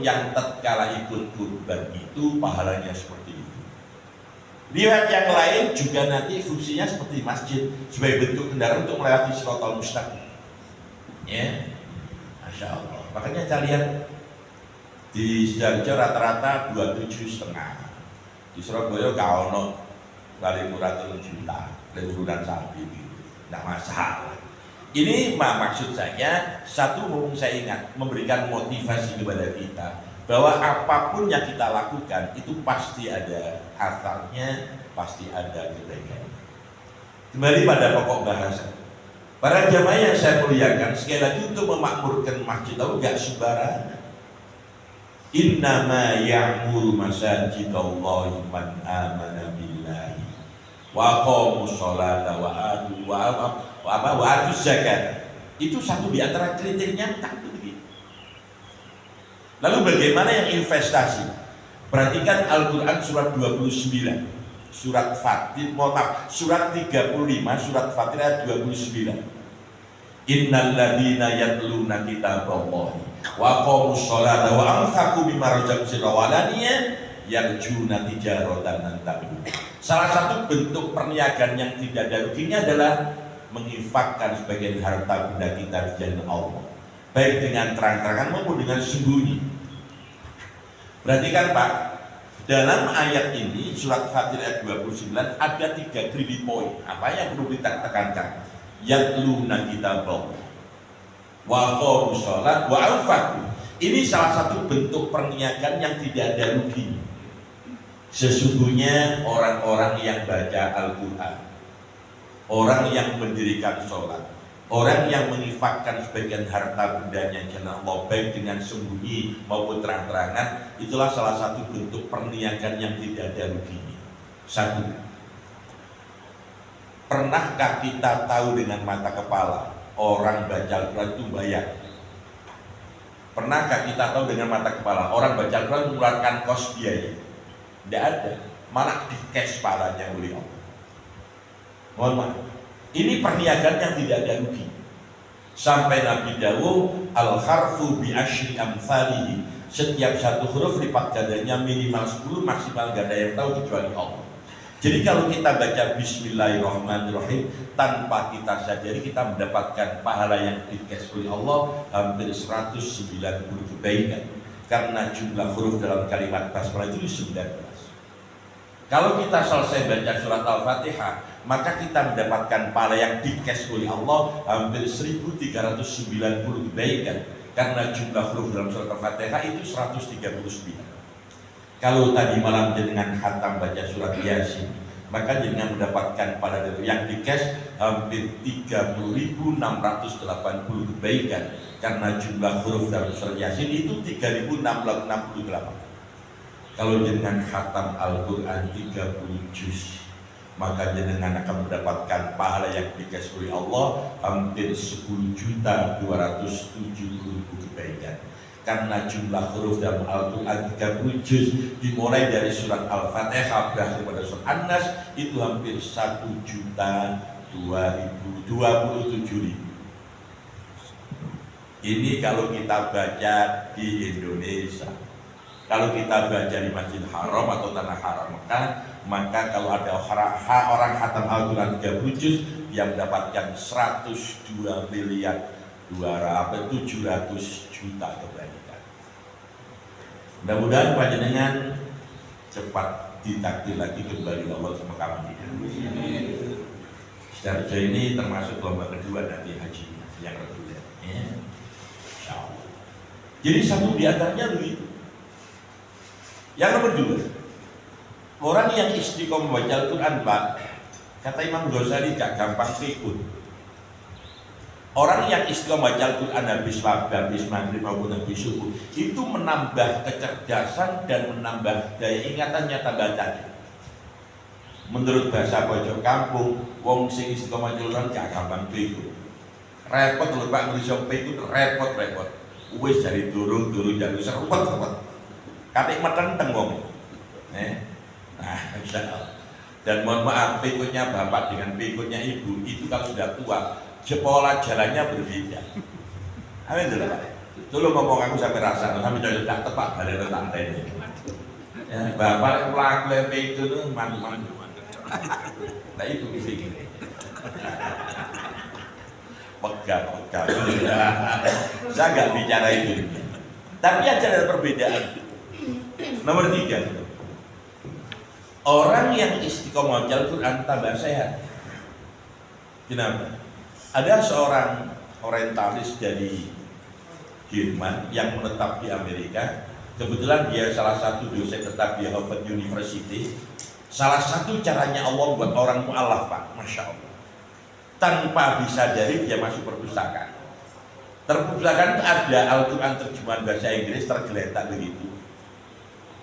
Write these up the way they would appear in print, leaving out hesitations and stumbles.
yang tatkala ikut kurban itu pahalanya seperti itu. Riwayat yang lain juga nanti fungsinya seperti masjid sebagai bentuk kendaraan untuk melewati Shiratal Mustaqim. Ya, Masya Allah. Makanya kalian di Sidoarjo rata-rata 27,5. Di Surabaya gak ono paling murah 3 juta, urunan sapi gitu. Tidak masalah. Ini maksud saya, satu mumpung saya ingat memberikan motivasi kepada kita bahwa apapun yang kita lakukan itu pasti ada hasilnya, pasti ada kebaikan. Kembali pada pokok bahasa. Para jamaah yang saya muliakan, sekali lagi untuk memakmurkan masjid tahu gak sembarangan. Innama ya'muru masajidallahi man amana billahi wa aqamus sholata wa atu zakat. Itu satu di antara kriteria tak begitu. Lalu bagaimana yang investasi? Perhatikan Al-Quran surat 29, surat Fatir, surat 35, surat Fatir ayat 29. Innal ladina yatluna kitaballahi wa aqamus sholata wa anfaqu mimma razaqnahum yarjuna tijaratan lan tabur. Salah satu bentuk perniagaan yang tidak ada ruginya adalah menginfakkan sebagian harta benda kita di jalan Allah, baik dengan terang-terangan maupun dengan sembunyi. Perhatikan Pak, dalam ayat ini surat Fatir ayat 29 ada 3 kritik poin. Apa yang perlu kita tekankan? Yatluna kitaballah wa aqamus shalat wa anfaqu. Ini salah satu bentuk perniagaan yang tidak ada ruginya. Sesungguhnya orang-orang yang baca Al-Quran, orang yang mendirikan sholat, orang yang menginfakkan sebagian harta bendanya jalan Allah baik dengan sembunyi maupun terang-terangan, itulah salah satu bentuk perniagaan yang tidak ada ruginya. Satu, pernahkah kita tahu dengan mata kepala orang baca Al-Quran itu bayar? Pernahkah kita tahu dengan mata kepala orang baca Al-Quran mengeluarkan kos biaya? Tidak ada, malah di cash palanya oleh Allah. Mohon maaf, ini perniagaan yang tidak ada rugi. Sampai Nabi dawuh al-harfu bi asyri amthalihi, setiap satu huruf lipat gandanya minimal 10, maksimal ganda yang tahu kecuali Allah. Jadi kalau kita baca Bismillahirrahmanirrahim tanpa kita sadari, kita mendapatkan pahala yang di-cash oleh Allah hampir 190 kebaikan, karena jumlah huruf dalam kalimat basmalah itu 19. Kalau kita selesai baca surat Al-Fatihah, maka kita mendapatkan pahala yang di-cash oleh Allah hampir 1390 kebaikan, karena jumlah huruf dalam surat Al-Fatihah itu 139. Kalau tadi malam jenengan khatam baca surat Yasin, maka jenengan mendapatkan pahala yang di-cash hampir 30.680 kebaikan, karena jumlah huruf dalam surat Yasin itu 3.668. Kalau jenengan khatam Al-Quran 30 juz, maka jenengan akan mendapatkan pahala yang di-cash oleh Allah hampir 10.270.000 kebaikan, karena jumlah huruf dalam Al-Quran 30 juz dimulai dari surat Al-Fatihah berakhir pada surat An-Nas itu hampir 1.027.000. Ini kalau kita baca di Indonesia. Kalau kita baca di Masjid Haram atau Tanah Haram maka kalau ada orang khatam Al-Quran 30 juz, dia mendapatkan 102.700.000 kebaikan. Mudah-mudahan panjenengan cepat ditakdir lagi kembali Allah sama kami. Sidoarjo ini termasuk lomba kedua nanti haji yang reguler. Ya. Insyaallah. Jadi satu di antaranya begitu. Yang nomor 2, orang yang istiqomah membaca Al-Quran, Pak, kata Imam Ghazali gak gampang pikun. Orang yang istiqomah baca Al-Quran habis maghrib maupun habis subuh itu menambah kecerdasan dan menambah daya ingatannya tambah tadi. Menurut bahasa pojok kampung, wong sing istiqomah baca Al-Quran gak gampang pikun. Repot lho Pak, nulis pikun repot. Wis dari turun jadi serupet. Katik metenteng wong. Nah, insyaallah. Dan mohon maaf, pikutnya bapak dengan pikutnya ibu itu kalau sudah tua, pola jalannya berbeda. Amin. Dulu ngomong aku sampai rasa, sampai jadi tak tepat dari rantai ini. Ya, bapak pelaku itu tuh man. Nah itu sih. Pegang. Saya nggak bicara itu. Tapi ada perbedaan. Nomor 3, orang yang istiqomah Al-Quran tambah sehat. Kenapa? Ada seorang orientalis dari Jerman yang menetap di Amerika. Kebetulan dia salah satu dosen tetap di Harvard University. Salah satu caranya Allah buat orang mu'alaf, Pak, Masya Allah. Tanpa disadari dia masuk perpustakaan. Perpustakaan itu ada Al-Quran terjemahan bahasa Inggris tergeletak begitu.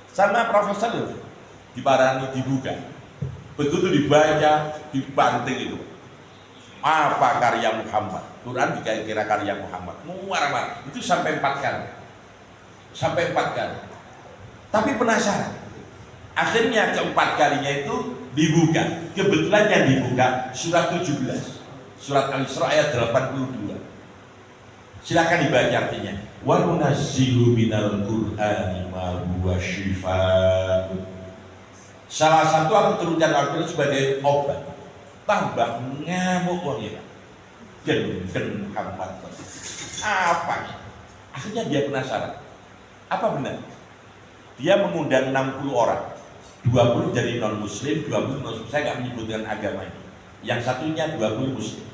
Sama profesor diparani dibuka. Begitu dibaca, dibanting itu. Apa karya Muhammad? Quran dikira karya Muhammad. Muar-muar. Itu sampai 4 kali. Tapi penasaran. Akhirnya keempat kalinya itu dibuka. Kebetulan yang dibuka surat 17. Surat Al-Isra ayat 82. Silakan dibaca artinya. Wa nunazzilu minal Qur'ani ma huwa syifaa. Salah satu aku turunkan Al-Quran sebagai obat. Tambah ngamuk wong ya. Gen Muhammad. Apa? Akhirnya dia penasaran. Apa benar? Dia mengundang 60 orang. 20 dari non muslim, 20 non-muslim. Saya nggak menyebutkan agama ini. Yang satunya 20 muslim.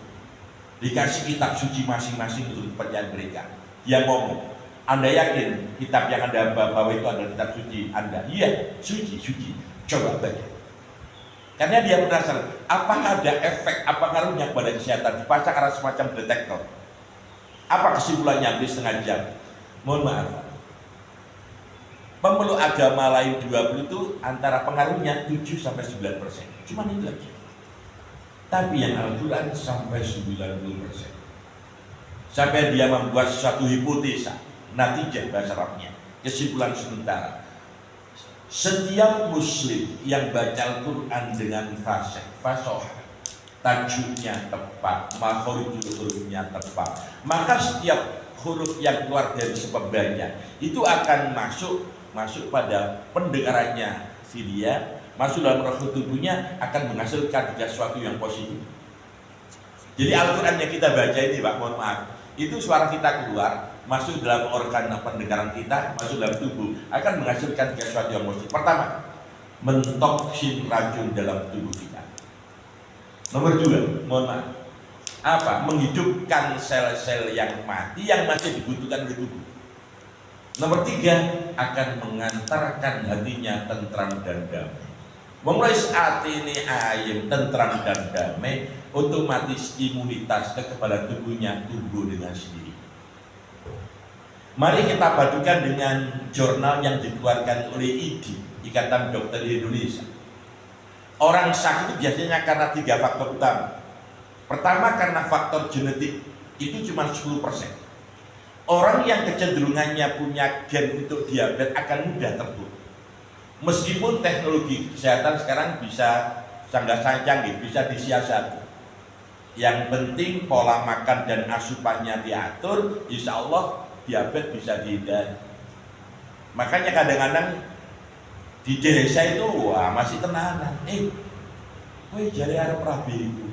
Dikasih kitab suci masing-masing untuk kepercayaan mereka. Dia ngomong, Anda yakin kitab yang Anda bawa itu adalah kitab suci Anda? Iya, suci. Coba baca. Karena dia penasaran, apakah ada efek, apa ngaruhnya kepada kesehatan? Dipasang arah semacam detektor. Apa kesimpulannya habis setengah jam? Mohon maaf. Pemeluk agama lain 20 itu antara pengaruhnya 7-9%. Cuma itu aja. Tapi yang Al-Quran sampai 90%. Sampai dia membuat suatu hipotesa, natijah bahasa Arabnya, kesimpulan sementara. Setiap muslim yang baca Al-Quran dengan fasih, tajuknya tepat, makhorijul hurufnya tepat, maka setiap huruf yang keluar dari sebabnya itu akan masuk pada pendengarannya si dia, masuk dalam roh tubuhnya, akan menghasilkan sesuatu yang positif. Jadi Al-Quran yang kita baca ini, Pak, mohon maaf, itu suara kita keluar, masuk dalam organ pendengaran kita, masuk dalam tubuh, akan menghasilkan sesuatu yang positif. Pertama, mentoksin racun dalam tubuh kita. Nomor 2, mohon maaf, apa? Menghidupkan sel-sel yang mati yang masih dibutuhkan di tubuh. Nomor 3, akan mengantarkan hatinya tentram dan damai. Memulai saat ini ayam tentram dan damai, otomatis imunitas kekebalan tubuhnya tumbuh dengan sendiri. Mari kita padukan dengan jurnal yang dikeluarkan oleh IDI, Ikatan Dokter Indonesia. Orang sakit itu biasanya karena 3 faktor utama. Pertama, karena faktor genetik, itu cuma 10%. Orang yang kecenderungannya punya gen untuk diabetes akan mudah tertular. Meskipun teknologi kesehatan sekarang bisa canggih, bisa disiasati. Yang penting pola makan dan asupannya diatur, insya Allah diabetes bisa dihindari. Makanya kadang-kadang di desa itu wah masih tenanan. Woi jari arep rabi itu,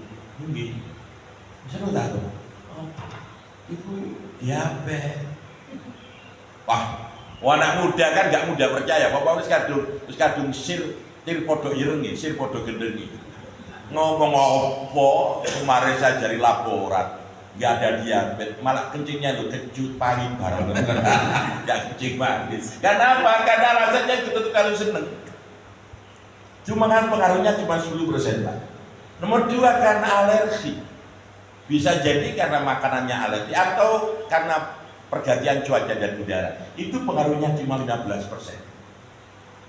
nggih. Bisa lo tahu? Itu diabetes. Wah, anak muda kan nggak mudah percaya. Bapak wis kadung sir podo ireng, sir podo gendeng. Ngomong apa kemarin saya dari laporan nggak ada diabetes, malah kencingnya lo kecut pagi bareng. Nggak kencing manis. Kenapa? Karena rasanya gitu tuh kalau seneng. Cuma kan pengaruhnya cuma 10%, Pak. Nomor 2, karena alergi. Bisa jadi karena makanannya alergi atau karena pergantian cuaca dan udara. Itu pengaruhnya cuma 15%.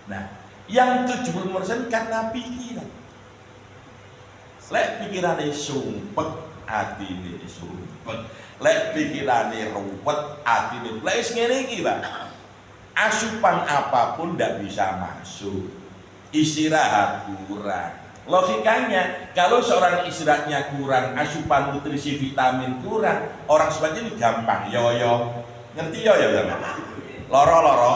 Nah, yang 70% karena pikiran. Lek pikirane sumpek, atine sumpek. Lek pikirane ruwet, atine. Lek wis ngene iki, Pak. Asupan apapun ndak bisa masuk. Istirahat kurang. Logikanya, kalau seorang istirahatnya kurang, asupan nutrisi vitamin kurang, orang seperti ini gampang yoyo, Ngerti ya sama? Loro-loro.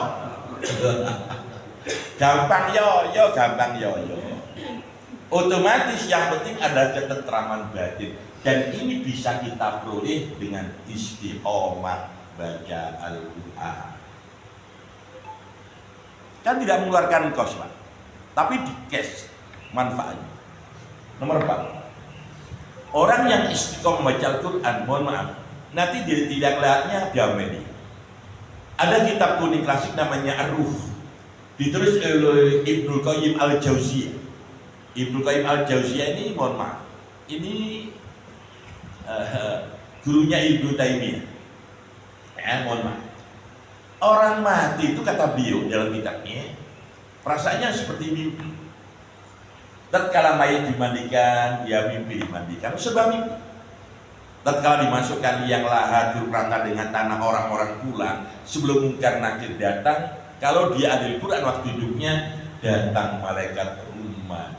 Gampang yo, gampang yo. Otomatis yang penting ada ketentraman batin, dan ini bisa kita peroleh dengan istiqomah baca Al-Quran. Kan tidak mengeluarkan kos, Pak, tapi di cash manfaatnya. Nomor 4, orang yang istiqomah baca Al-Quran, mohon maaf, nanti dia tidak lihatnya di Amerika. Ada kitab kuning klasik namanya Ar-Ruh, ditulis oleh Ibnu Qayyim Al-Jauziyah. Ibnu Qayyim Al-Jauziyah ini, mohon maaf, ini gurunya Ibnu Taimiyah. Mohon maaf. Orang mati itu, kata beliau dalam kitabnya, perasaannya seperti mimpi. Tatkala mayat dimandikan, ya mimpi dimandikan, sebab mimpi. Tatkala dimasukkan liang lahat rata dengan tanah, orang-orang pulang sebelum Munkar Nakir datang. Kalau dia ahli Quran waktu hidupnya, datang malaikat rumah.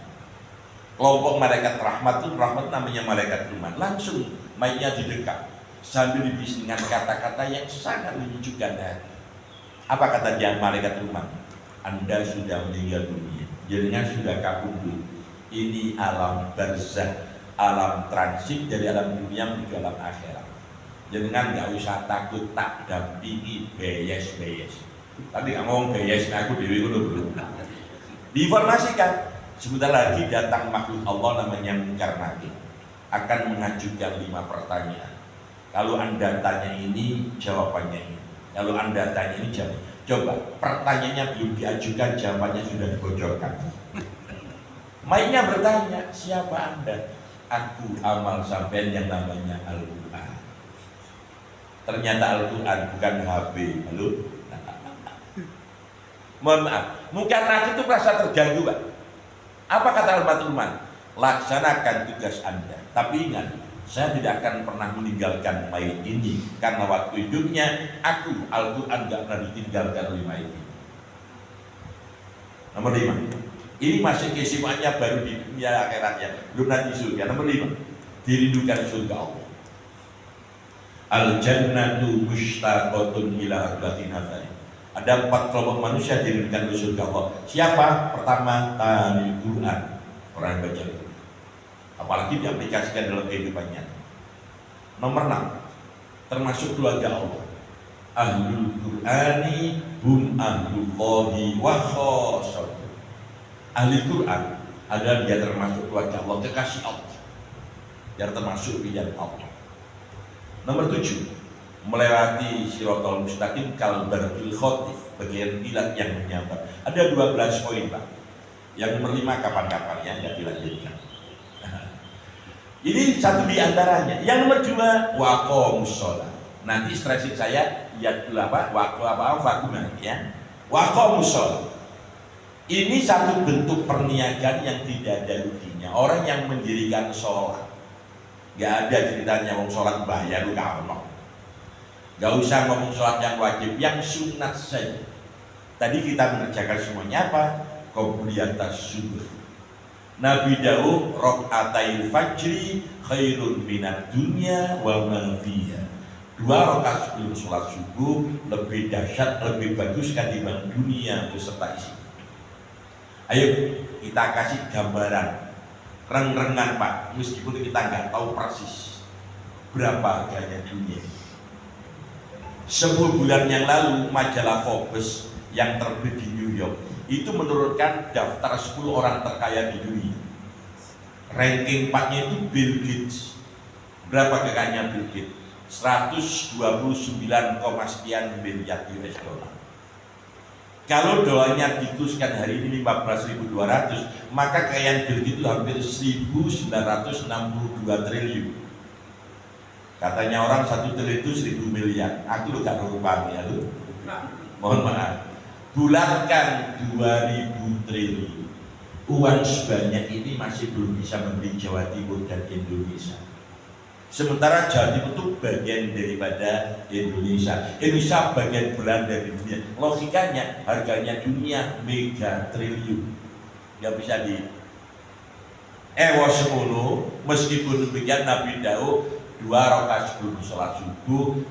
Kelompok malaikat rahmat itu, rahmat namanya malaikat rumah. Langsung mayatnya didekat sambil dibisikkan kata-kata yang sangat menyejukkan hati. Apa kata dia malaikat rumah? Anda sudah meninggal dunia, jadinya sudah kabur. Ini alam barzakh, alam transit dari alam dunia menuju alam akhirat. Jangan nggak usah takut, tak dampingi beyes. Tadi nggak ngomong beyes, aku dewi dulu. Diinformasikan. Sebentar lagi datang makhluk Allah namanya Munkar Nakir, akan mengajukan 5 pertanyaan. Kalau Anda tanya ini, jawabannya ini. Kalau Anda tanya ini, jawab. Coba, pertanyaannya belum diajukan, jawabannya sudah dibocorkan. Mainnya bertanya, siapa Anda? Aku amal sampean yang namanya Al-Quran. Ternyata Al-Quran bukan HP. Halo? Mohon maaf, Munkar Nakir itu merasa terganggu, Pak. Apa kata Al-Fatihah? Laksanakan tugas Anda, tapi ingat, saya tidak akan pernah meninggalkan mayat ini, karena waktu hidupnya aku Al-Quran gak pernah ditinggalkan oleh mayat ini. Nomor 5, ini masih keisimaannya baru di dunia akhiratnya, belum nanti surga. Nomor 5, dirindukan surga Allah. Al-jannatu mushtaqatun ila arbatin hadzal. Ada 4 kelompok manusia dirindukan oleh surga Allah. Siapa? Pertama, talil Quran, orang yang baca Quran, apalagi diaplikasikan dalam kehidupannya. Nomor 6, termasuk keluarga Allah. Ahlul Qur'ani hum ahlullahi wa khossatuh. Ahli Quran adalah dia termasuk keluarga Allah, kekasih Allah, dia termasuk pilihan Allah. Nomor 7, melewati siratal mustaqim kalbarqil khotif, bagian kilat yang menyambar. Ada 12 poin, Pak. Yang nomor 5 kapan-kapan ya, nggak dilanjutkan. Ini satu di antaranya. Yang nomor 2, waqamus sholat. Nanti stressing saya ya apa? Waqamus ya. Waqamus sholat. Ini satu bentuk perniagaan yang tidak ada ruginya. Orang yang mendirikan sholat, nggak ada ceritanya wong sholat bayar lu kamu. Gak usah ngomong sholat yang wajib, yang sunat saja. Tadi kita mengerjakan semuanya apa? Qobliyatas subuh. Nabi Daud rok'atail fajri khairun minad dunya wa ma fiha. 2 rakaat sebelum sholat subuh lebih dahsyat, lebih bagus ketimbang dunia beserta isi. Ayo kita kasih gambaran reng-rengan, Pak, meskipun kita nggak tahu persis berapa harganya dunia. 10 bulan yang lalu majalah Forbes yang terbit di New York itu menurunkan daftar 10 orang terkaya di dunia. Ranking 4-nya itu Bill Gates. Berapa kekayaannya Bill Gates? 129, sekian miliar US dollar. Kalau dolarnya dituliskan hari ini 15.200, maka kekayaan Bill Gates itu hampir 1.962 triliun. Katanya orang 1 triliun itu 1.000 miliar. Aku lu gak rupanya ya lu. Mohon maaf. Bulatkan 2.000 triliun. Uang sebanyak ini masih belum bisa membeli Jawa Timur dan Indonesia. Sementara Jawa Timur itu bagian daripada Indonesia. Indonesia bagian belahan dari dunia. Logikanya harganya dunia mega triliun. Gak bisa di semono. Meskipun demikian Nabi Daud 2 rakaat sebelum sholat subuh